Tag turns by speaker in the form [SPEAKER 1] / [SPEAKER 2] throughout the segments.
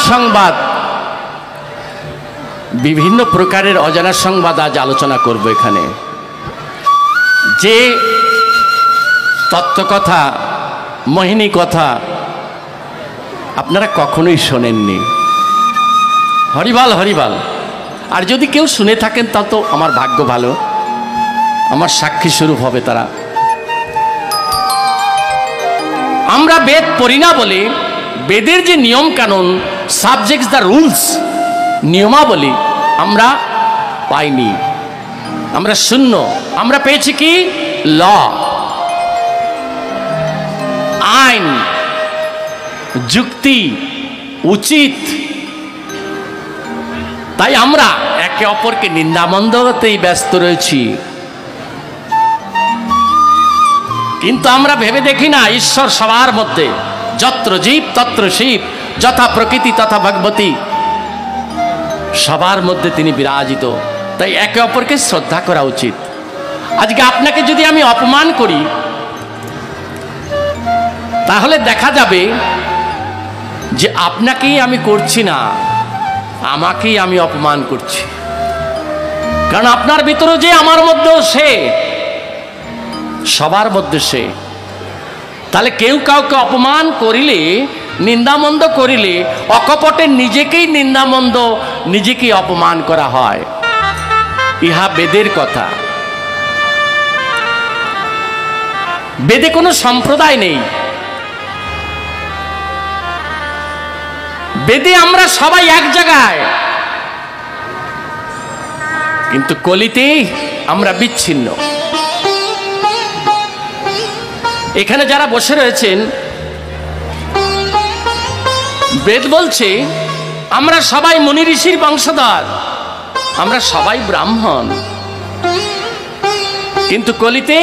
[SPEAKER 1] সংবাদ, বিভিন্ন প্রকারের অজানা সংবাদ আজ আলোচনা করব এখানে। যে তত্ত্বকথা, মোহিনী কথা আপনারা কখনোই শোনেননি। হরিবাল হরিবাল। আর যদি কেউ শুনে থাকেন তা তো আমার ভাগ্য ভালো, আমার সাক্ষী স্বরূপ হবে তারা। আমরা বেদ পড়ি না বলে বেদের যে নিয়ম কানুন, সাবজেক্টস দ্য রুলস, নিয়মাবলী আমরা পাইনি, আমরা শূন্য। আমরা পেয়েছি কি? ল, আইন, যুক্তি, উচিত। তাই আমরা একে অপরকে নিন্দামন্দতেই ব্যস্ত রয়েছি। কিন্তু আমরা ভেবে দেখি না ঈশ্বর সবার মধ্যে, যত্র জীব তত্র শিব, যথা প্রকৃতি তথা ভগবতী, সবার মধ্যে তিনি বিরাজিত। তাই একে অপরকে শ্রদ্ধা করা উচিত। আজকে আপনাকে যদি আমি অপমান করি তাহলে দেখা যাবে যে আপনাকেই আমি করছি না, আমাকেই আমি অপমান করছি। কারণ আপনার ভিতরে যে, আমার মধ্যেও সে, সবার মধ্যে সে। তাহলে কেউ কাউকে অপমান করিলে, নিন্দামন্দ করিলে অকপটে নিজেকেই নিন্দামন্দ, নিজেকেই অপমান করা হয়। ইহা বেদের কথা। বেদে কোনো সম্প্রদায় নেই। বেদে আমরা সবাই এক জায়গায়, কিন্তু কলিতে আমরা বিচ্ছিন্ন। এখানে যারা বসে রয়েছেন, বেদ বলছে আমরা সবাই মুনি ঋষির বংশধর, আমরা সবাই ব্রাহ্মণ। কিন্তু কলিতে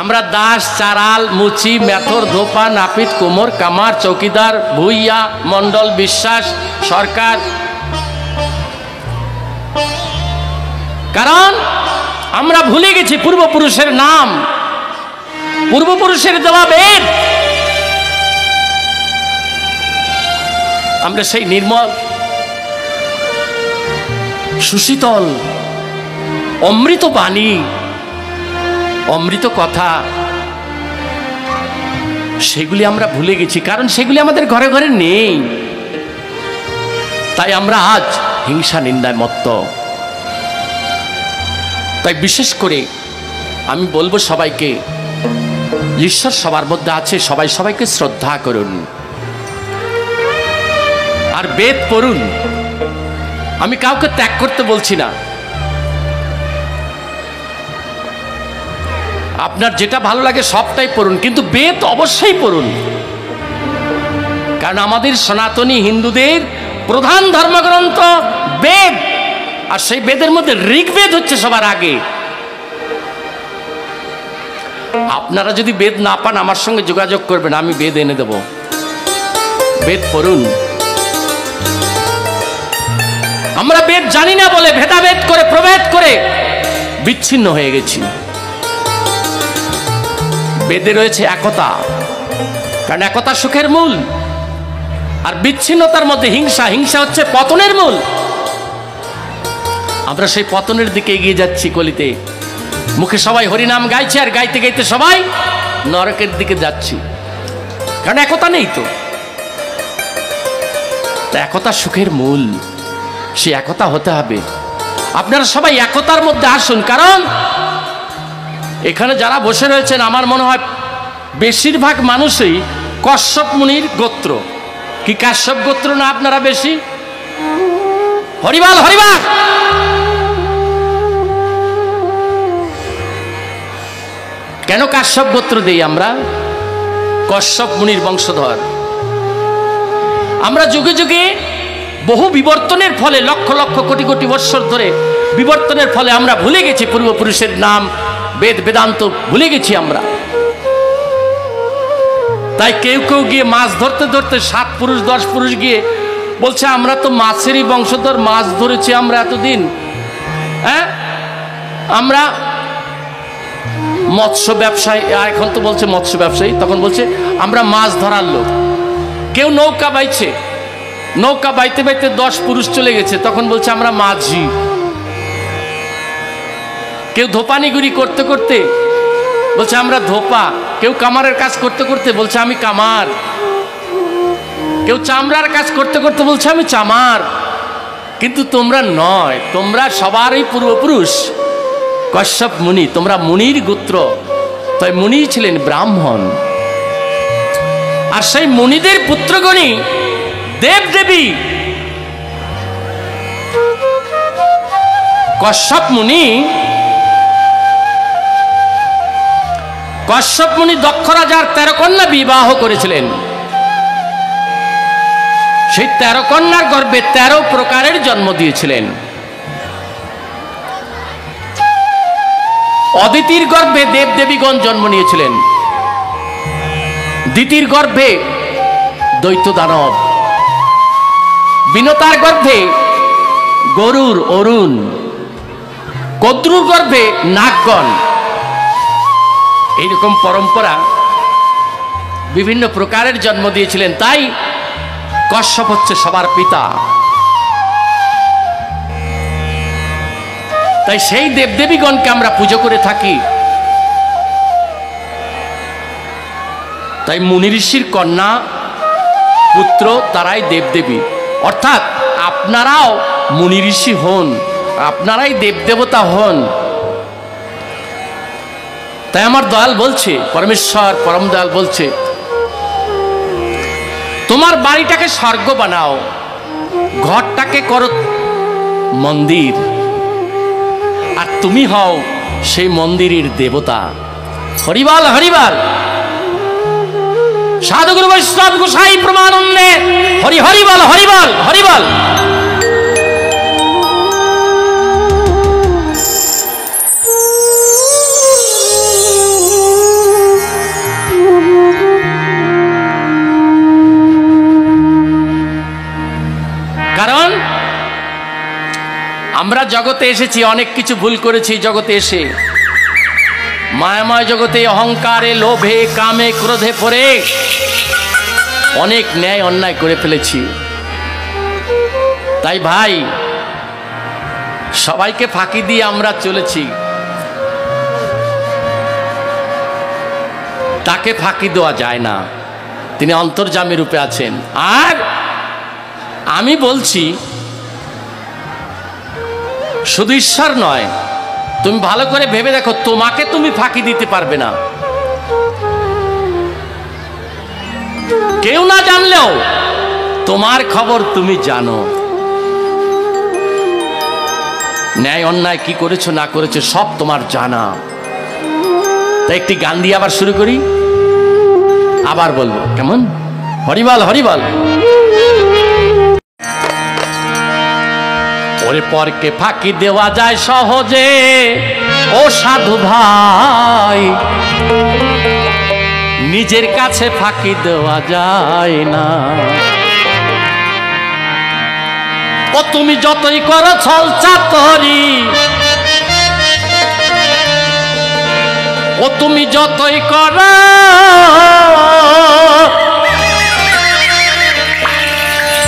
[SPEAKER 1] আমরা দাস, চারাল, মুচি, মেথর, ধোপা, নাপিত, কুমোর, কামার, চৌকিদার, ভুইয়া, মন্ডল, বিশ্বাস, সরকার। কারণ আমরা ভুলে গেছি পূর্বপুরুষের নাম, পূর্বপুরুষের দেওয়া বেদ। আমরা সেই নির্মল, সুশীতল, অমৃত বাণী, অমৃত কথা, সেগুলি আমরা ভুলে গেছি। কারণ সেগুলি আমাদের ঘরে ঘরে নেই। তাই আমরা আজ হিংসা নিন্দায় মত্ত। তাই বিশেষ করে আমি বলবো সবাইকে, ঈশ্বর সবার মধ্যে আছে, সবাই সবাইকে শ্রদ্ধা করুন আর বেদ পড়ুন। আমি কাউকে ত্যাগ করতে বলছি না। আপনার যেটা ভালো লাগে সবটাই পড়ুন, কিন্তু বেদ অবশ্যই পড়ুন। কারণ আমাদের সনাতনী হিন্দুদের প্রধান ধর্মগ্রন্থ বেদ, আর সেই বেদের মধ্যে ঋগ্বেদ হচ্ছে সবার আগে। আপনারা যদি বেদ না পান আমার সঙ্গে যোগাযোগ করবেন, আমি বেদ এনে দেব। বেদ পড়ুন। আমরা বেদ জানি না বলে ভেদাভেদ করে, প্রভেদ করে বিচ্ছিন্ন হয়ে গেছি। বেদে রয়েছে একতা, কারণ একতা সুখের মূল। আর বিচ্ছিন্নতার মধ্যে হিংসা, হিংসা হচ্ছে পতনের মূল। আমরা সেই পতনের দিকে এগিয়ে যাচ্ছি। কলিতে মুখে সবাই হরিনাম গাইছে, আর গাইতে গাইতে সবাই নরকের দিকে যাচ্ছি, কারণ একতা নেই। তো একতা সুখের মূল, সে একতা হতে হবে। আপনারা সবাই একতার মধ্যে আসুন। কারণ এখানে যারা বসে রয়েছেন আমার মনে হয় বেশিরভাগ মানুষই কশ্যপ মুনির গোত্র। কি কাশ্যপ গোত্র না আপনারা বেশি? হরিবাল হরিবাল। কেন কাশ্যপ গোত্র দেই আমরা? কশ্যপ মুনির বংশধর। আমরা যুগে যুগে বহু বিবর্তনের ফলে, লক্ষ লক্ষ কোটি কোটি বৎসর ধরে বিবর্তনের ফলে আমরা ভুলে গেছি পূর্বপুরুষের নাম, বেদ বেদান্ত ভুলে গেছি আমরা। তাই কেউ কেউ গিয়ে মাছ ধরতে ধরতে 7 পুরুষ 10 পুরুষ গিয়ে বলছে আমরা তো মাছেরই বংশধর, মাছ ধরেছি আমরা এতদিন। হ্যাঁ, আমরা মৎস্য ব্যবসায়ী, এখন তো বলছে মৎস্য ব্যবসায়ী, তখন বলছে আমরা মাছ ধরার লোক। কেউ নৌকা বাইছে, নৌকা বাইতে বাইতে 10 পুরুষ চলে গেছে, তখন বলছে আমরা মাঝি। কেউ ধোপানিগুড়ি করতে করতে বলছে আমরা ধোপা, কেউ কামারের কাজ করতে করতে বলছে আমি কামার, কেউ চামড়ার কাজ করতে করতে বলছে আমি চামার। কিন্তু তোমরা নয়, তোমরা সবারই পূর্বপুরুষ কশ্যপ মুনি, তোমরা মুনির গোত্র। তাই মুনি ছিলেন ব্রাহ্মণ, আর সেই মুনিদের পুত্রগণই দেবদেবী। কশ্যপ মুনি দক্ষ রাজার 13 কন্যা বিবাহ করেছিলেন। সেই 13 কন্যার গর্ভে 13 প্রকারের জন্ম দিয়েছিলেন। অদিতির গর্ভে দেবদেবীগণ জন্ম নিয়েছিলেন, দিতির গর্ভে দৈত্য দানব, বিনতার গর্ভে গরুর অরুণ, কদ্রুর গর্ভে নাগগণ। এইরকম পরম্পরা বিভিন্ন প্রকারের জন্ম দিয়েছিলেন। তাই কশ্যপ হচ্ছে সবার পিতা। তাই সেই দেবদেবীগণকে আমরা পুজো করে থাকি। তাই মুনি ঋষির কন্যা পুত্র তারাই দেবদেবী, অর্থাৎ আপনারাও মুনি ঋষি হন, আপনারাই দেবদেবতা হন। তাই আমার দয়াল বলছে, পরমেশ্বর পরম দয়াল বলছে, তোমার বাড়িটাকে স্বর্গ বানাও, ঘরটাকে করো মন্দির, আর তুমি হও সেই মন্দিরের দেবতা। হরিবল হরিবল। সাধুগুরু বৈষ্ণব গোসাই প্রমানন্দে হরি হরিবল হরিবল হরিবল। কারণ আমরা জগতে এসেছি, অনেক কিছু ভুল করেছি জগতে এসে। মায়াময় জগতে অহংকারে লোভে কামে ক্রোধে পড়ে অনেক ন্যায় অন্যায় করে ফেলেছি। তাই ভাই, সবাইকে ফাঁকি দিয়ে আমরা চলেছি, তাকে ফাঁকি দেওয়া যায় না, তিনি অন্তর্যামী রূপে আছেন। আর আমি বলছি, শুধু ঈশ্বর নয়, তুমি ভালো করে ভেবে দেখো, তোমাকে তুমি ফাঁকি দিতে পারবে না। কেউ না জানলেও তোমার খবর তুমি জানো। ন্যায় অন্যায় কি করেছো না করেছো সব তোমার জানা। তাই একটি গান দিয়ে আবার শুরু করি, আবার বলবো কেমন? হরিবল হরিবল। ওরে পরকে ফাঁকি দেওয়া যায় সহজে ও সাধু ভাই, নিজের কাছে ফাঁকি দেওয়া যায় না। ও তুমি যতই করো ছল চাতুরি, ও তুমি যতই করো,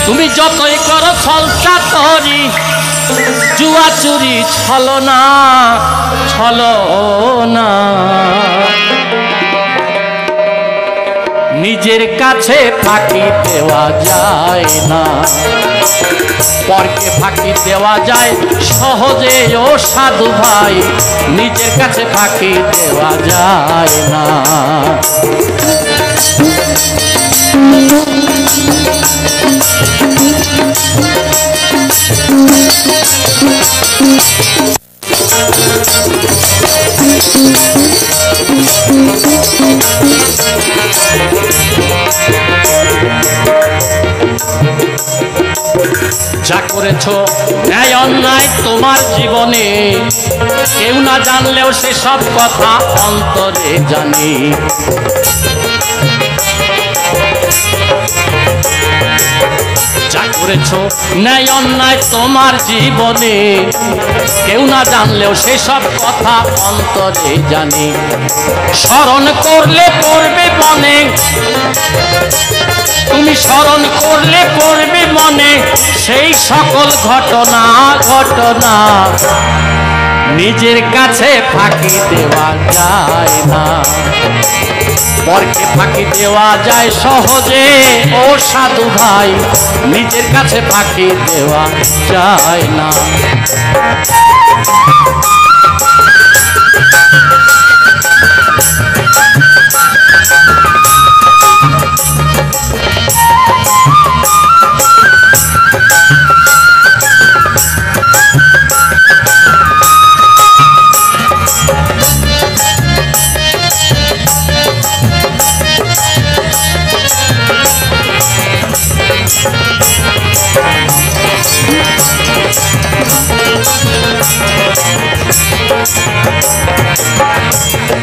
[SPEAKER 1] তুমি যতই করো ছল চাতুরি, জুয়া চুরি ছলনা ছলনা, নিজের কাছে ফাঁকি দেওয়া যায় না। পরকে ফাঁকি দেওয়া যায় সহজে ও সাধু ভাই, নিজের কাছে ফাঁকি দেওয়া যায় না। যা করেছো ন্যায় অন্যায় তোমার জীবনে, কেউ না জানলেও সে সব কথা অন্তরে জানি। যা করেছো ন্যায় অন্যায় তোমার জীবনে, কেউ না জানলেও সে সব কথা অন্তরে জানি। স্মরণ করলে পড়বে মনে, তুমি স্মরণ করলে পড়বে মনে, জীবনে সেই সকল ঘটনা ঘটনা নিজের কাছে ফাঁকি দেওয়া যায় না। পরকে ফাঁকি দেওয়া যায় সহজে ও সাধু ভাই, নিজের কাছে ফাঁকি দেওয়া যায় না।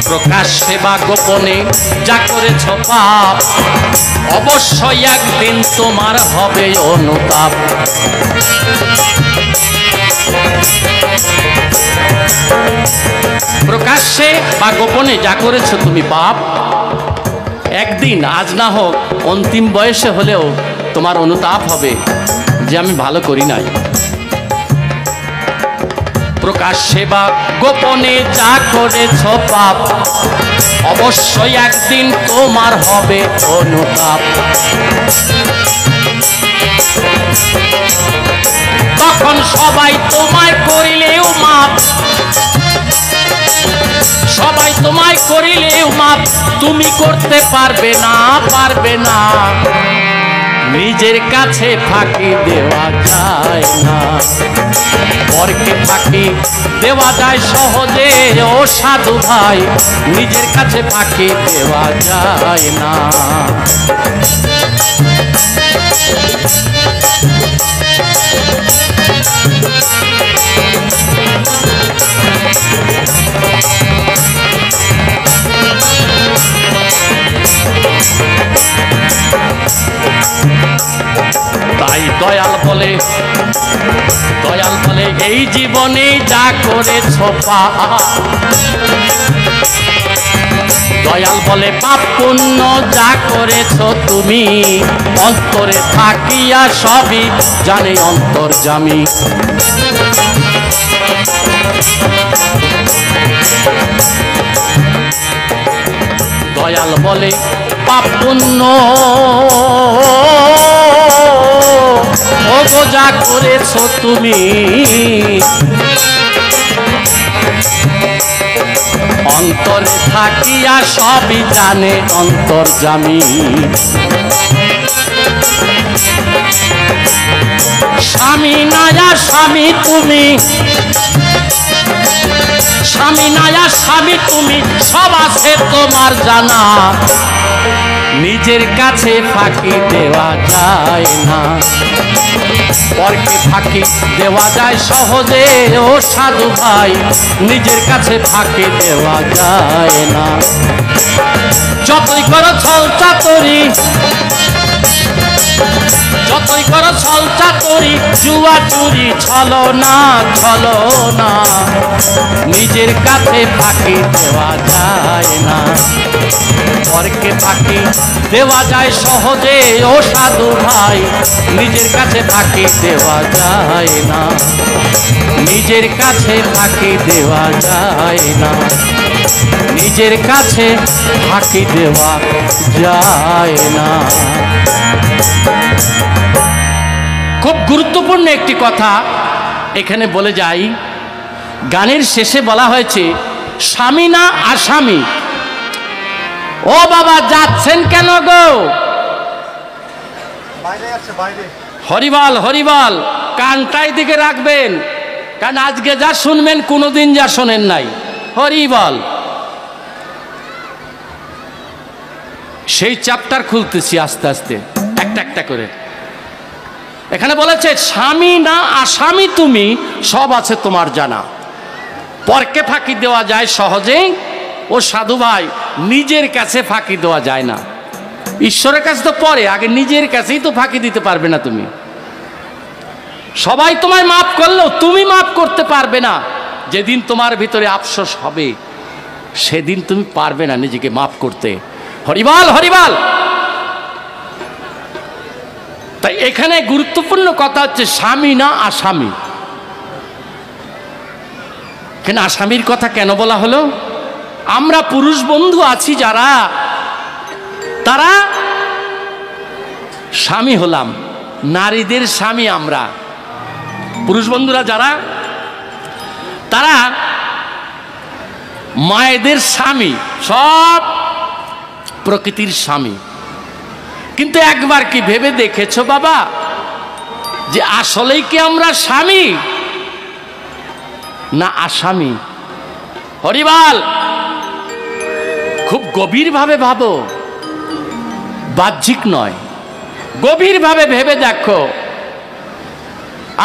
[SPEAKER 1] প্রকাশ্যে বা গোপনে যা করেছ পাপ, অবশ্যই একদিন তোমার হবে অনুতাপ। প্রকাশ্যে বা গোপনে যা করেছ তুমি পাপ, একদিন আজ না হোক অন্তিম বয়সে হলেও তোমার অনুতাপ হবে যে আমি ভালো করি নাই। প্রকাশ্যে বা গোপনে যা করেছ পাপ, অবশ্যই একদিন তোমার হবে অনুতাপ। তখন সবাই তোমায় করিলেও মাপ, সবাই তোমায় করিলেও মাপ, তুমি করতে পারবে না, পারবে না। নিজের কাছে ফাঁকি দেওয়া যায় না। পরকে ফাঁকি দেওয়া যায় সহজে ও সাধু ভাই, নিজের কাছে ফাঁকি দেওয়া যায় না। তাই দয়াল বলে, দয়াল বলে এই জীবনে যা করেছ পাপ, দয়াল বলে পাপ পুণ্য যা করেছ তুমি, অন্তরে থাকিয়া সবই জানে অন্তর্যামী। দয়াল বলে পাপ পুণ্য ওগো যা করেছ তুমি, অন্তরে থাকিয়া সবই জানে অন্তর্যামী। স্বামী নায়া স্বামী তুমি, স্বামী নায়া স্বামী তুমি, সব আছে তোমার জানা। নিজের কাছে ফাঁকি দেওয়া যায় না। পরকে ফাঁকি দেওয়া যায় সহজে ও সাধু ভাই, নিজের কাছে ফাঁকি দেওয়া যায় না। যতই করো ছল চাতুরি, যতই করো ছল চাতুরি, জুয়া চুরি ছলো না, ছলো না। নিজের কাছে ফাঁকি দেওয়া যায় না। পরকে ফাঁকি দেওয়া যায় সহজে ও সাধু ভাই, নিজের কাছে ফাঁকি দেওয়া যায় না। নিজের কাছে ফাঁকি দেওয়া যায় না। নিজের কাছে ফাঁকি দেওয়া যায় না। খুব গুরুত্বপূর্ণ একটি কথা এখানে বলে যাই। গানের শেষে বলা হয়েছে স্বামী না আসামি। ও বাবা যাচ্ছেন কেন গো? হরিবল হরিবল, কানটাই দিকে রাখবেন, কারণ আজকে যা শুনবেন কোনোদিন যা শোনেন নাই। হরিবল, সেই চ্যাপ্টার খুলতেছি আস্তে আস্তে একটা একটা করে। এখানে বলেছে স্বামী না আসামি তুমি, সব আছে তোমার জানা। পরকে ফাঁকি দেওয়া যায় সহজেই ও সাধু ভাই, নিজের কাছে ফাঁকি দেওয়া যায় না। ঈশ্বরের কাছে তো পরে, আগে নিজের কাছেই তো ফাঁকি দিতে পারবে না তুমি। সবাই তোমায় মাফ করলেও তুমি মাফ করতে পারবে না। যেদিন তোমার ভিতরে আফসোস হবে সেদিন তুমি পারবে না নিজেকে মাফ করতে। হরিবল হরিবল। তাই এখানে গুরুত্বপূর্ণ কথা হচ্ছে স্বামী না আসামি। কেন আসামির কথা কেন বলা হলো? আমরা পুরুষ বন্ধু আছি যারা, তারা স্বামী হলাম, নারীদের স্বামী আমরা। পুরুষ বন্ধুরা যারা, তারা মায়েদের স্বামী, সব প্রকৃতির স্বামী। কিন্তু একবার কি ভেবে দেখেছো বাবা যে আসলেই কি আমরা স্বামী না আসামি? হরিবাল, খুব গভীরভাবে ভাবো, বাহ্যিক নয়, গভীরভাবে ভেবে দেখো।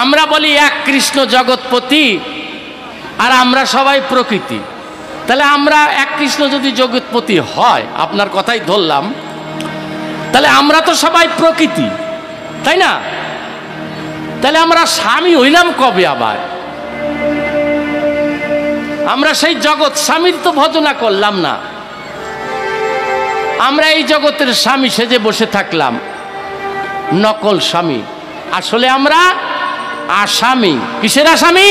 [SPEAKER 1] আমরা বলি এক কৃষ্ণ জগৎপতি, আর আমরা সবাই প্রকৃতি। তাহলে আমরা এক কৃষ্ণ যদি জগৎপতি হয়, আপনার কথাই ধরলাম, তাহলে আমরা তো সবাই প্রকৃতি, তাই না? তাহলে আমরা স্বামী হইলাম কবে আবার? আমরা সেই জগৎ স্বামীর তো ভজনা করলাম না, আমরা এই জগতের স্বামী সেজে বসে থাকলাম, নকল স্বামী। আসলে আমরা আসামি। কিসের আসামি?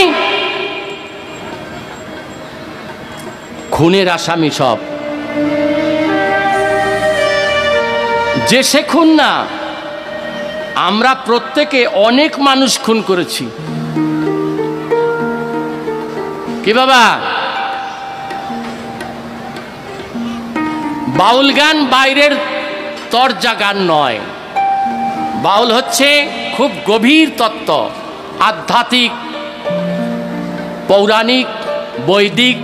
[SPEAKER 1] খুনের আসামি সব। যে সে খুন না, আমরা প্রত্যেকে অনেক মানুষ খুন করেছি। কি বাবা? বাউল গান বাইরের তরজা গান নয়, বাউল হচ্ছে খুব গভীর তত্ত্ব, আধ্যাত্মিক, পৌরাণিক, বৈদিক,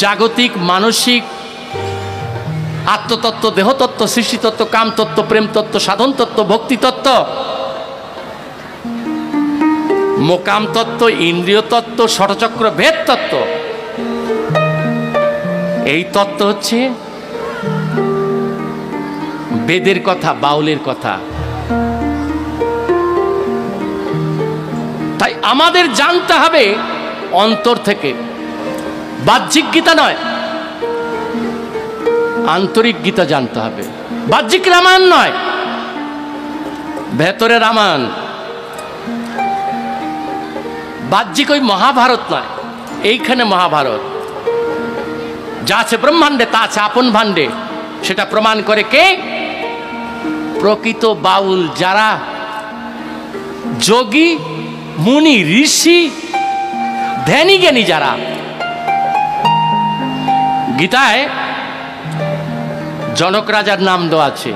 [SPEAKER 1] জাগতিক, মানসিক, আত্মতত্ত্ব, দেহতত্ত্ব, সৃষ্টিতত্ত্ব, কামতত্ত্ব, প্রেমতত্ত্ব, সাধন তত্ত্ব, ভক্তি তত্ত্ব, মোকাম তত্ত্ব, ইন্দ্রিয় তত্ত্ব, ষটচক্র ভেদ তত্ত্ব। এই তত্ত্ব হচ্ছে বেদের কথা, বাউলের কথা। তাই আমাদের জানতে হবে অন্তর থেকে, বাহ্যিক গীতা নয়, আন্তরিক গীতা জানতে হবে। বাহ্যিক রামায়ণ নয়, ভেতরে রামায়ণ। বাহ্যিক ওই মহাভারত নয়, এইখানে মহাভারত। যা আছে ব্রহ্মাণ্ডে তা আছে আপন ভাণ্ডে, সেটা প্রমাণ করে কে? প্রকৃত বাউল, যারা যোগী, মুনি, ঋষি, ধ্যানী জ্ঞানী যারা। গীতায় জনক রাজার নাম দেওয়া আছে।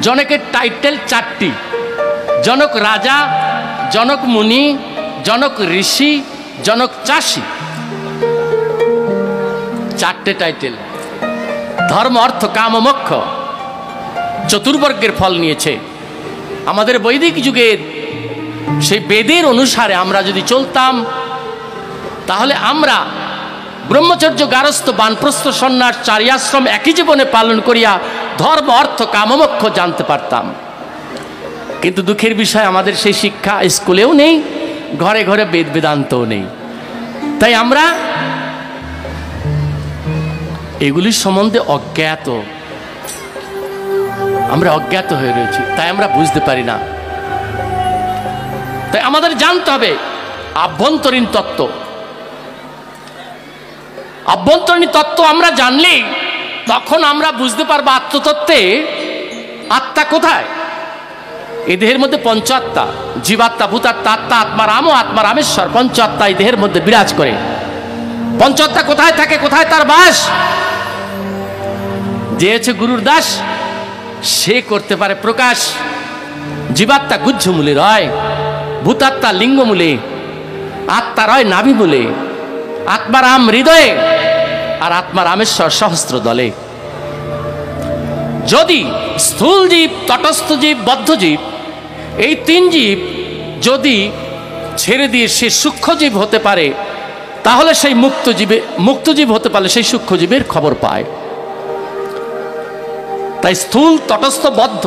[SPEAKER 1] জনকের টাইটেল 4টি: জনক রাজা, জনক মুনি, জনক ঋষি, জনক চাষী। 4টে টাইটেল। ধর্ম, অর্থ, কাম, মোক্ষ, চতুর্বর্গের ফল নিয়েছে। আমাদের বৈদিক যুগের সেই বেদের অনুসারে আমরা যদি চলতাম, তাহলে আমরা ব্রহ্মচর্য, গারস্থ, বানপ্রস্থ, সন্ন্যাস, চার্যাশ্রম একই জীবনে পালন করিয়া ধর্ম, অর্থ, কাম, মোক্ষ জানতে পারতাম। কিন্তু দুঃখের বিষয়, আমাদের সেই শিক্ষা স্কুলেও নেই, ঘরে ঘরে বেদ বেদান্তও নেই। তাই আমরা এগুলির সম্বন্ধে অজ্ঞাত, আমরা অজ্ঞাত হয়ে রয়েছি, তাই আমরা বুঝতে পারি না। তাই আমাদের জানতে হবে আভ্যন্তরীণ তত্ত্ব। আভ্যন্তরীণ তত্ত্ব আমরা জানলেই তখন আমরা বুঝতে পারবো আত্মতত্ত্বে আত্মা কোথায়। এই দেহের মধ্যে পঞ্চ আত্মা, জীবাত্মা, ভূতাত্মা, আত্মা, আত্মা রাম ও আত্মা রামেশ্বর, পঞ্চ আত্মা এই দেহের মধ্যে বিরাজ করে। পঞ্চ আত্মা কোথায় থাকে, কোথায় তার বাস? যে হচ্ছে গুরুর দাস, সে করতে পারে প্রকাশ। জীবাত্মা গুহ্যমূলে রয়, ভূতাত্মা লিঙ্গমূলে, আত্মা রয় নাভিমূলে, আত্মারাম হৃদয়ে, আর আত্মা রামেশ্বর সহস্র দলে। যদি স্থূল জীব, তটস্থ জীব, বদ্ধ জীব, এই 3 জীব যদি ছেড়ে দিয়ে সে সূক্ষ্ম জীব হতে পারে, তাহলে সেই মুক্ত জীব হতে পারলে সেই সূক্ষ্ম জীবের খবর পায়। তাই স্থূল, তটস্থ, বদ্ধ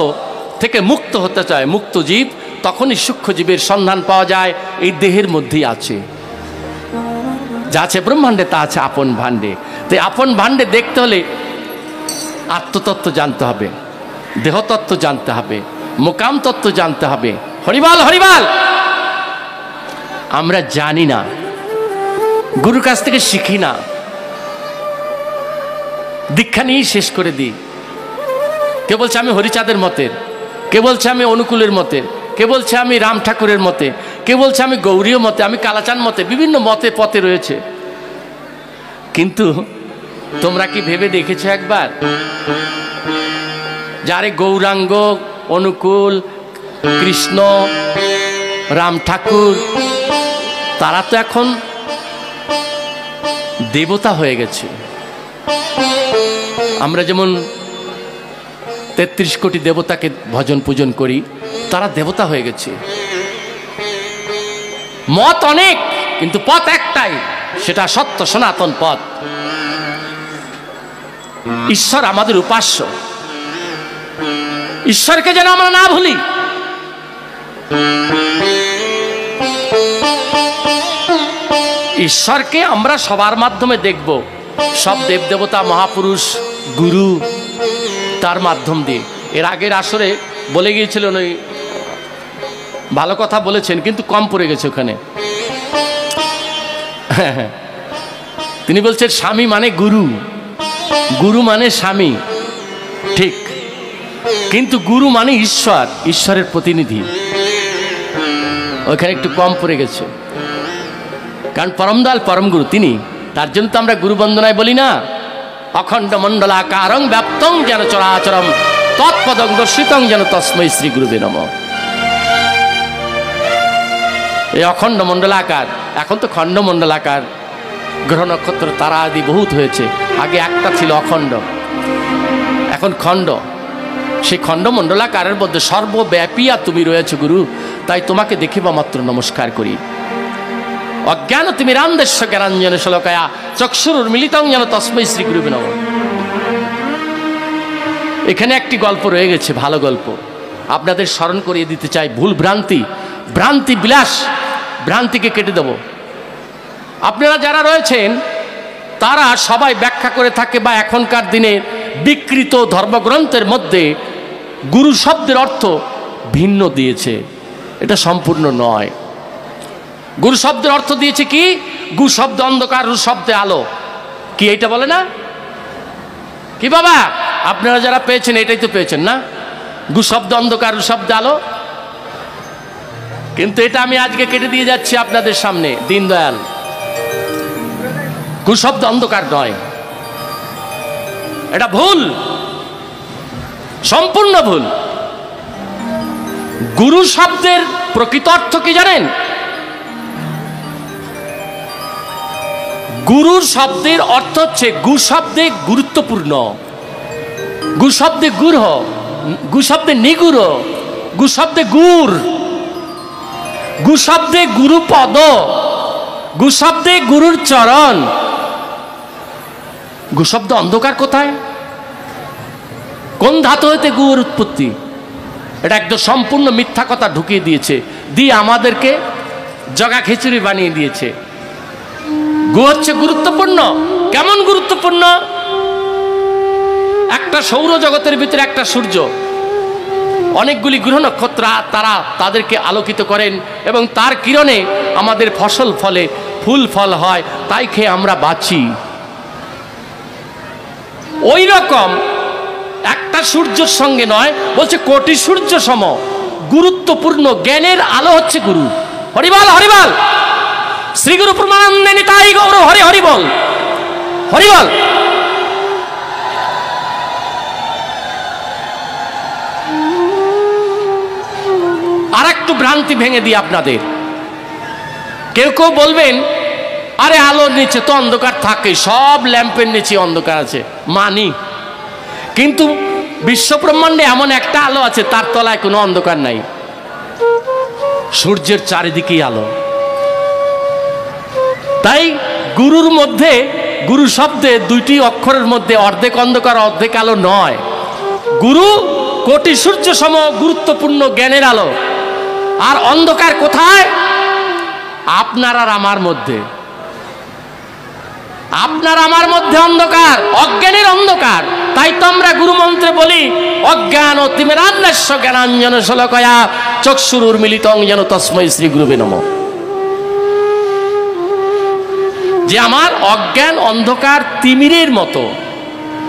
[SPEAKER 1] থেকে মুক্ত হতে চায় মুক্ত জীব, তখনই সূক্ষ্ম জীবের সন্ধান পাওয়া যায়। এই দেহের মধ্যেই আছে, যা আছে ব্রহ্মাণ্ডে তা আছে আপন ভাণ্ডে। তাই আপন ভাণ্ডে দেখতে হলে আত্মতত্ত্ব জানতে হবে, দেহতত্ত্ব জানতে হবে, মোকাম তত্ত্ব জানতে হবে, হরিবল হরিবল। আমরা জানি না, গুরুর কাছ থেকে শিখি না, দীক্ষা নিয়েই শেষ করে দিই। কে বলছে আমি হরিচাঁদের মতের, কে বলছে আমি অনুকূলের মতের, কে বলছে আমি রাম ঠাকুরের মতে, কে বলছে আমি গৌরীয় মতে, আমি কালাচাঁদ মতে, বিভিন্ন মতে পথে রয়েছে। কিন্তু তোমরা কি ভেবে দেখেছো একবার, যারে গৌরাঙ্গ, অনুকূল, কৃষ্ণ, রাম ঠাকুর, তারা তো এখন দেবতা হয়ে গেছে। আমরা যেমন 33 কোটি দেবতাকে ভজন পূজন করি, তারা দেবতা হয়ে গেছে। মত অনেক, কিন্তু পথ একটাই, সেটা সত্য সনাতন পথ। ঈশ্বর আমাদের উপাস্য, ঈশ্বরকে যেন আমরা না ভুলি। ঈশ্বরকে আমরা সবার মাধ্যমে দেখব, সব দেবদেবতা, মহাপুরুষ, গুরু, তার মাধ্যম দিয়ে। এর আগের আসরে বলে গিয়েছিলেন, ওই ভালো কথা বলেছেন কিন্তু কম পড়ে গেছে ওখানে। তিনি বলছেন স্বামী মানে গুরু, গুরু মানে স্বামী, ঠিক, কিন্তু গুরু মানে ঈশ্বর, ঈশ্বরের প্রতিনিধি। ওইখানে একটু কম পড়ে গেছে, কারণ পরমদয়াল পরম গুরু তিনি। তার জন্য তো আমরা গুরু বন্দনায় বলি না, অখণ্ড মণ্ডলাকারং ব্যাপ্তং যেন চরাচরম তৎপদং দর্শিতং যেন তস্मै শ্রী গুরুবে নমঃ। এই অখণ্ড মণ্ডলাকার, এখন তো খণ্ড মণ্ডলাকার, গ্রহ নক্ষত্র তারা আদি বহুত হয়েছে। আগে একটা ছিল অখণ্ড, এখন খণ্ড। সেই খণ্ড মণ্ডলাকারের মধ্যে সর্বব্যাপী তুমি রয়েছে গুরু, তাই তোমাকে দেখিবা মাত্র নমস্কার করি। অজ্ঞান তুমি রামদেশ্য জ্ঞানাঞ্জন শ্লোকায়া চক্ষুরুর্মিলিতং যেন তস্मै শ্রী গুরুবে নমঃ। এখানে একটি গল্প রয়ে গেছে, ভালো গল্প, আপনাদের স্মরণ করিয়ে দিতে চাই। ভুল ভ্রান্তি, ভ্রান্তি বিলাস, ভ্রান্তিকে কেটে দেব। আপনারা যারা রয়েছেন তারা সবাই ব্যাখ্যা করে থাকে, বা এখনকার দিনের বিকৃত ধর্মগ্রন্থের মধ্যে গুরু শব্দের অর্থ ভিন্ন দিয়েছে। এটা সম্পূর্ণ নয়। গুরু শব্দের অর্থ দিয়েছে কি, গু শব্দ অন্ধকার, রু শব্দে আলো। কি এইটা বলে না কি বাবা? আপনারা যারা পেয়েছেন এটাই তো পেয়েছেন না, গু শব্দ অন্ধকার, রু শব্দে আলো। কিন্তু এটা আমি আজকে কেটে দিয়ে যাচ্ছি আপনাদের সামনে। দীনদয়াল, গু শব্দ অন্ধকার নয়, এটা ভুল, সম্পূর্ণ ভুল। গুরু শব্দের প্রকৃত অর্থ কি জানেন? গুরুর শব্দের অর্থ হচ্ছে, গু শব্দে গুরুত্বপূর্ণ, গু শব্দে গুরহ, গু শব্দে নিগুর, গু শব্দে গুর, গু শব্দে গুরুপদ, গু শব্দে গুরুর চরণ। গু শব্দ অন্ধকার কোথায়? কোন ধাতু হইতে গুর উৎপত্তি? এটা একদম সম্পূর্ণ মিথ্যা কথা ঢুকিয়ে দিয়েছে, দিয়ে আমাদেরকে জগা খিচুড়ি বানিয়ে দিয়েছে। গু হচ্ছে গুরুত্বপূর্ণ। কেমন গুরুত্বপূর্ণ? একটা সৌরজগতের ভিতরে একটা সূর্য, অনেকগুলি গ্রহ নক্ষত্র, তারা তাদেরকে আলোকিত করেন এবং তার কিরণে আমাদের ফসল ফলে, ফুল ফল হয়, তাই খেয়ে আমরা বাঁচি। ওই রকম একটা সূর্যের সঙ্গে নয়, বলছে কোটি সূর্য সম গুরুত্বপূর্ণ জ্ঞানের আলো হচ্ছে গুরু। হরিবল হরিবল। শ্রী গুরু প্রমানন্দে নিতাই গৌর হরি হরিবল হরিবল। আর একটু ভ্রান্তি ভেঙে দিই আপনাদের। কেউ কেউ বলবেন আরে আলোর নিচে তো অন্ধকার থাকে, সব ল্যাম্পের নিচে অন্ধকার আছে, মানি, কিন্তু বিশ্বব্রহ্মাণ্ডে এমন একটা আলো আছে তার তলায় কোনো অন্ধকার নাই। সূর্যের চারিদিকেই আলো। তাই গুরুর মধ্যে, গুরু শব্দে দুইটি অক্ষরের মধ্যে অর্ধেক অন্ধকার অর্ধেক আলো নয়। গুরু কোটি সূর্য সম গুরুত্বপূর্ণ জ্ঞানের আলো। আর অন্ধকার কোথায়? আপনার আর আমার মধ্যে। আপনার আমার মধ্যে অন্ধকার, অজ্ঞানের অন্ধকার। তাই তো আমরা গুরু মন্ত্রে বলি অজ্ঞান তিমিরান্নাস্য জ্ঞানাঞ্জন শলাকয়া চক্ষুরুন্মীলিতং যেন তস্मै শ্রী গুরুবে নমঃ। যে আমার অজ্ঞান অন্ধকার তিমিরের মতো,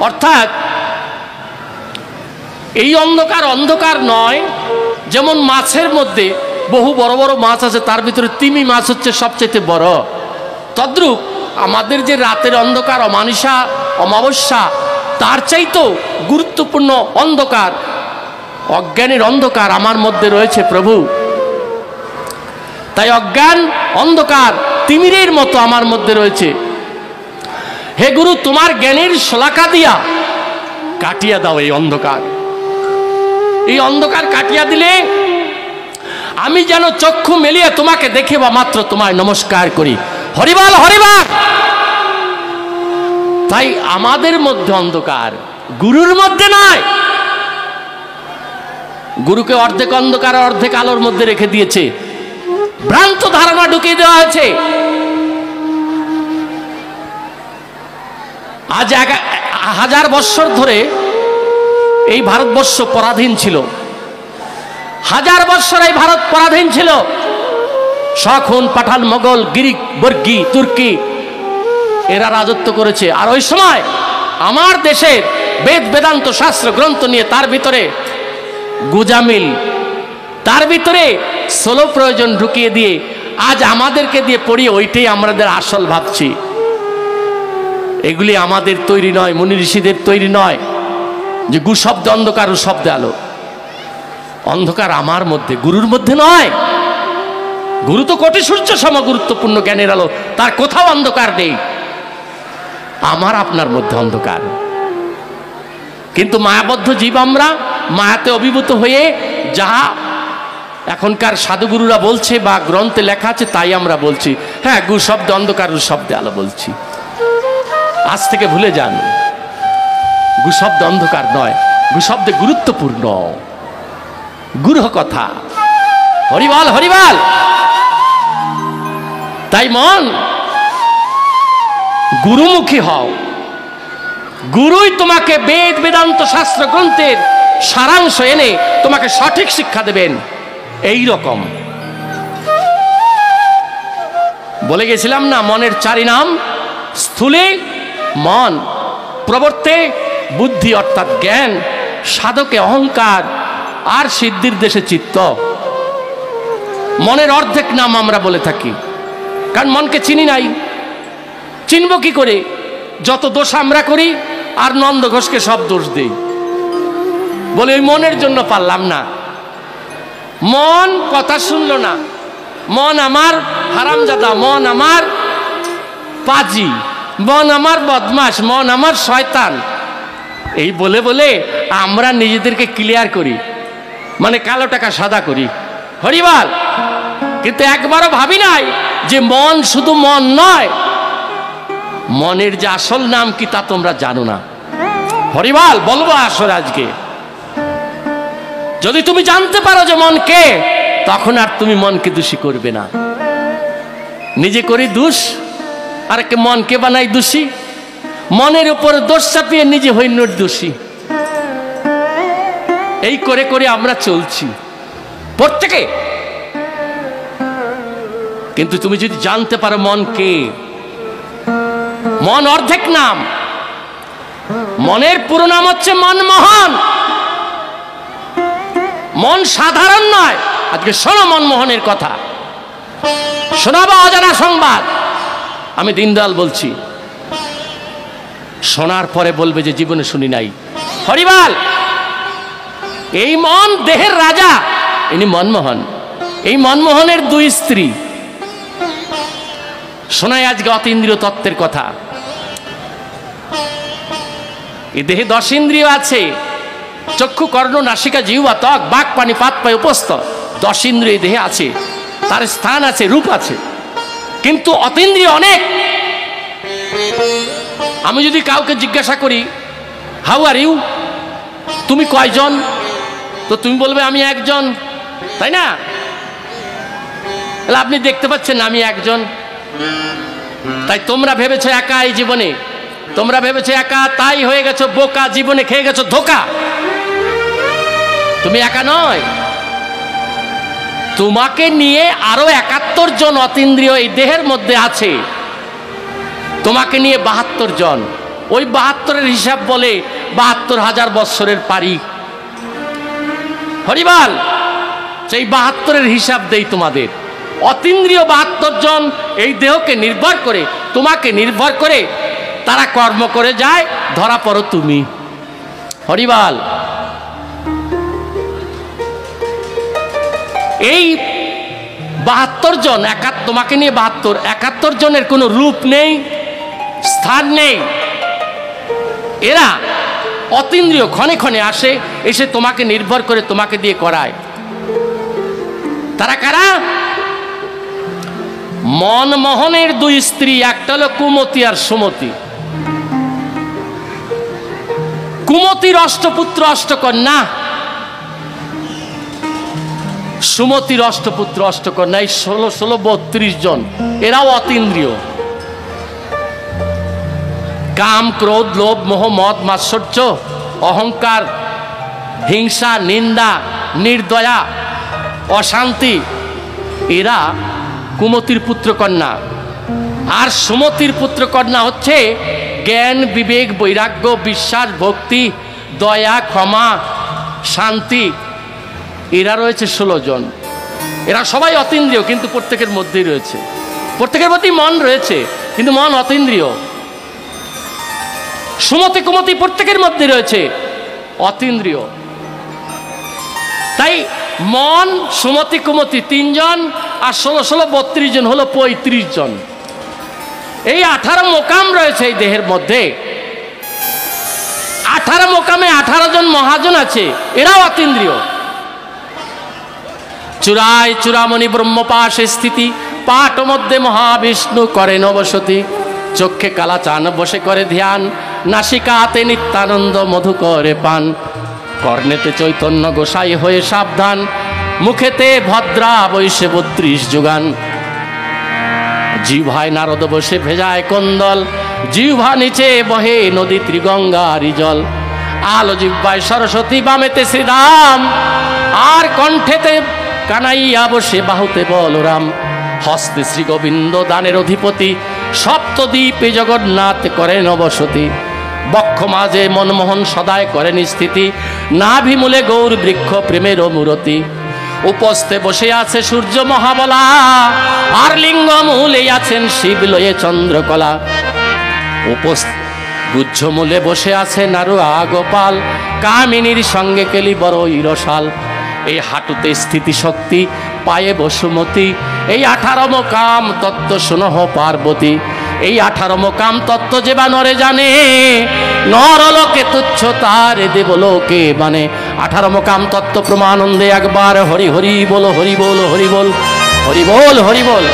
[SPEAKER 1] অর্থাৎ এই অন্ধকার অন্ধকার নয়। যেমন মাছের মধ্যে বহু বড় বড় মাছ আছে, তার ভিতরে তিমি মাছ হচ্ছে সবচেয়ে বড়। তদ্রূপ আমাদের যে রাতের অন্ধকার, অমানিসা, অমাবস্যা, তার চাইতেও গুরুত্বপূর্ণ অন্ধকার, অজ্ঞানের অন্ধকার আমার মধ্যে রয়েছে প্রভু। তাই অজ্ঞান অন্ধকার তিমিরের মতো আমার মধ্যে রয়েছে। হে গুরু, তোমার জ্ঞানের শলাকা দিয়া কাটিয়া দাও এই অন্ধকার। এই অন্ধকার কাটিয়া দিলে আমি যেন চক্ষু মেলিয়া তোমাকে দেখে বা মাত্র তোমায় নমস্কার করি। হরিবল হরিবল। তাই আমাদের মধ্যে অন্ধকার, গুরুর মধ্যে নয়। গুরুকে অর্ধেক অন্ধকার অর্ধেক আলোর মধ্যে রেখে দিয়েছে, ভ্রান্ত ধারণা ঢুকিয়ে দেওয়া হয়েছে। আজ 1000 বৎসর ধরে এই ভারতবর্ষ পরাধীন ছিল। 1000 বৎসর এই ভারত পরাধীন ছিল। শকুন, পাঠান, মোগল, গ্রিক, বর্গী, তুর্কি এরা রাজত্ব করেছে। আর ওই সময় আমার দেশের বেদ বেদান্ত শাস্ত্র গ্রন্থ নিয়ে তার ভিতরে গুজামিল, তার ভিতরে ষোলো প্রয়োজন ঢুকিয়ে দিয়ে আজ আমাদেরকে দিয়ে পড়িয়ে ওইটাই আমাদের আসল ভাবছি। এগুলি আমাদের তৈরি নয়, মুনি ঋষিদের তৈরি নয়। যে গু শব্দ অন্ধকার, ও শব্দে আলো। অন্ধকার আমার মধ্যে, গুরুর মধ্যে নয়। গুরু তো কোটি সূর্য সম গুরুত্বপূর্ণ জ্ঞানের আলো, তার কোথাও অন্ধকার নেই। আমার আপনার মধ্যে অন্ধকার। কিন্তু মায়াবদ্ধ জীব আমরা, মায়াতে অভিভূত হয়ে যাহা এখনকার সাধুগুরুরা বলছে বা গ্রন্থে লেখা আছে তাই আমরা বলছি। হ্যাঁ, গু শব্দ অন্ধকার, ও শব্দে আলো বলছি। আজ থেকে ভুলে যান, গু শব্দ অন্ধকার নয়, গু শব্দে গুরুত্বপূর্ণ গুরু কথা। হরিবল হরিবল। তাই মন গুরুমুখী হও। গুরুই তোমাকে বেদ বেদান্ত শাস্ত্র গ্রন্থের সারাংশ এনে তোমাকে সঠিক শিক্ষা দেবেন। এই রকম বলে গেছিলাম না, মনের 4 নাম। স্থূলে মন, প্রবর্তে বুদ্ধি অর্থাৎ জ্ঞান, সাধকে অহংকার, আর সিদ্ধির দেশে চিত্ত। মনের অর্ধেক নাম আমরা বলে থাকি, কারণ মনকে চিনি নাই। চিনব কি করে? যত দোষ আমরা করি আর নন্দ ঘোষকে সব দোষ দেই, বলে ওই মনের জন্য পারলাম না। মন কথা শুনলো না, মন আমার হারামজাদা, মন আমার পাজি, মন আমার বদমাশ, মন আমার শয়তান। এই বলে বলে আমরা নিজেদেরকে ক্লিয়ার করি, মানে কালো টাকা সাদা করি। হরিবল। কিন্তু একবারও ভাবি নাই যে মন শুধু মন নয়, মনের যে আসল নাম কি তা তোমরা জানো না। হরিবল বলবো আসলে আজকে। যদি তুমি জানতে পারো যে মন কে, তখন আর তুমি মনকে দোষী করবে না। নিজে করি দোষ, আর কে মনকে বানাই দোষী। মনের উপর দোষ চাপিয়ে নিজে হই নির্দোষী। এই করে করে আমরা চলছি প্রত্যেকে। কিন্তু তুমি যদি জানতে পারো মন কে, মন অর্ধেক নাম। মনের পুরো নাম হচ্ছে মনমোহন। মন সাধারণ নয়। আজকে শোনো মনমোহনের কথা, শোনাবো অজানা সংবাদ। আমি দীনদয়াল বলছি, শোনার পরে বলবে যে জীবনে শুনি নাই। হরিবল। এই মন দেহের রাজা, ইনি মনমোহন। এই মনমোহনের 2 স্ত্রী। শোনাই আজকে অতীন্দ্রিয় তত্ত্বের কথা। এই দেহে 10 ইন্দ্রিয় আছে, চক্ষু, কর্ণ, নাসিকা, জিহ্বা, ত্বক, বাক, পানি, পাত, পায়, উপস্থ। 10 ইন্দ্রিয় দেহে আছে, তার স্থান আছে, রূপ আছে। কিন্তু অতীন্দ্রিয় অনেক। আমি যদি কাউকে জিজ্ঞাসা করি হাউ আর ইউ, তুমি কয়জন, তো তুমি বলবে আমি একজন, তাই না? আপনি দেখতে পাচ্ছেন আমি একজন। তাই তোমরা ভেবেছো একা এই জীবনে, তোমরা ভেবেছো একা, তাই হয়ে গেছো বোকা, জীবনে খেয়ে গেছো ধোকা। তুমি একা নয়, তোমাকে নিয়ে আরো 71 জন অতীন্দ্রিয় এই দেহের মধ্যে আছে, তোমাকে নিয়ে 72 জন। ওই 72-এর হিসাব বলে 72,000 বৎসরের পারি। হরিবাল, সেই 72-এর হিসাব দেই তোমাদের। অতীন্দ্রিয় 72 জন এই দেহকে নির্ভর করে, তোমাকে নির্ভর করে তারা কর্ম করে যায়, ধরা পড়ো তুমি। হরিবাল, এই 72 জন, তোমাকে নিয়ে 71 জনের কোনো রূপ নেই, স্থান নেই। এরা অতীন্দ্রিয় ক্ষণে ক্ষণে আসে, এসে তোমাকে নির্ভর করে তোমাকে দিয়ে করায়। তারা কারা? মনমোহনের 2 স্ত্রী, একটা হলো কুমতি আর সুমতি। কুমতির অষ্টপুত্র অষ্টকন্যা, সুমতির অষ্টপুত্র অষ্টকন্যা, এই 16 32 জন, এরাও অতীন্দ্রিয়। কাম, ক্রোধ, লোভ, মোহ, মদ, মাৎসর্য, অহংকার, হিংসা, নিন্দা, নির্দয়া, অশান্তি, এরা কুমতির পুত্রকন্যা। আর সুমতির পুত্রকন্যা হচ্ছে জ্ঞান, বিবেক, বৈরাগ্য, বিশ্বাস, ভক্তি, দয়া, ক্ষমা, শান্তি, এরা রয়েছে 16 জন। এরা সবাই অতীন্দ্রিয়, কিন্তু প্রত্যেকের মধ্যেই রয়েছে, প্রত্যেকের মধ্যেই মন রয়েছে, কিন্তু মন অতীন্দ্রিয়। সুমতি কুমতি প্রত্যেকের মধ্যে রয়েছে, অতীন্দ্রিয়। তাই মন, সুমতি, কুমতি 3 জন, আর 16 32 জন হলো 35 জন। এই 18 মোকাম রয়েছে এই দেহের মধ্যে। 18 মোকামে 18 জন মহাজন আছে, এরাও অতীন্দ্রিয়। চূড়ায় চূড়ামণি ব্রহ্মপাশে স্থিতি, পাট মধ্যে মহাবিষ্ণু করেন বসতি। চক্ষে কালা চান বসে করে ধ্যান, নাসিকাতে নিত্যানন্দ মধু করে পান। কর্ণেতে চৈতন্য গোসাই হয়ে সাবধান, মুখেতে ভদ্রা বৈশে 32 যুগান। জিহ্বায় নারদ বসে ভেজায় কন্দল, জিহ্বা নিচে বহে নদী ত্রিগঙ্গারি জল। আলো জিহ্বায় সরস্বতী, বামেতে শ্রীরাম, আর কণ্ঠেতে কানাইয়া বসে বাহুতে বলরাম। হস্তে শ্রী গোবিন্দ দানের অধিপতি, সপ্তদ্বীপে জগন্নাথ করেন বসতি। বক্ষ মাঝে মনমোহন সদায় করেন স্থিতি, নাভিমূলে গৌর বৃক্ষ প্রেমের মূরতি। উপস্থে বসে আছে সূর্য মহাবলা, আর লিঙ্গ মূলে আছেন শিব লয়ে চন্দ্রকলা। গুজ্জ মূলে বসে আছে নারুয়া গোপাল, কামিনীর সঙ্গে কেলি বড় রসাল। এই হাঁটুতে স্থিতি শক্তি, পায়ে বসুমতি, এই 18 মোকাম তত্ত্ব শুনহ পার্বতী। এই 18 মোকাম তত্ত্ব যে বা নরে জানে, নরলোকে তুচ্ছ তার দেবলোকে মানে। 18 মোকাম তত্ত্ব প্রমানন্দে একবার হরি হরি বল, হরি বল, হরি বল, হরি বল, হরি বল।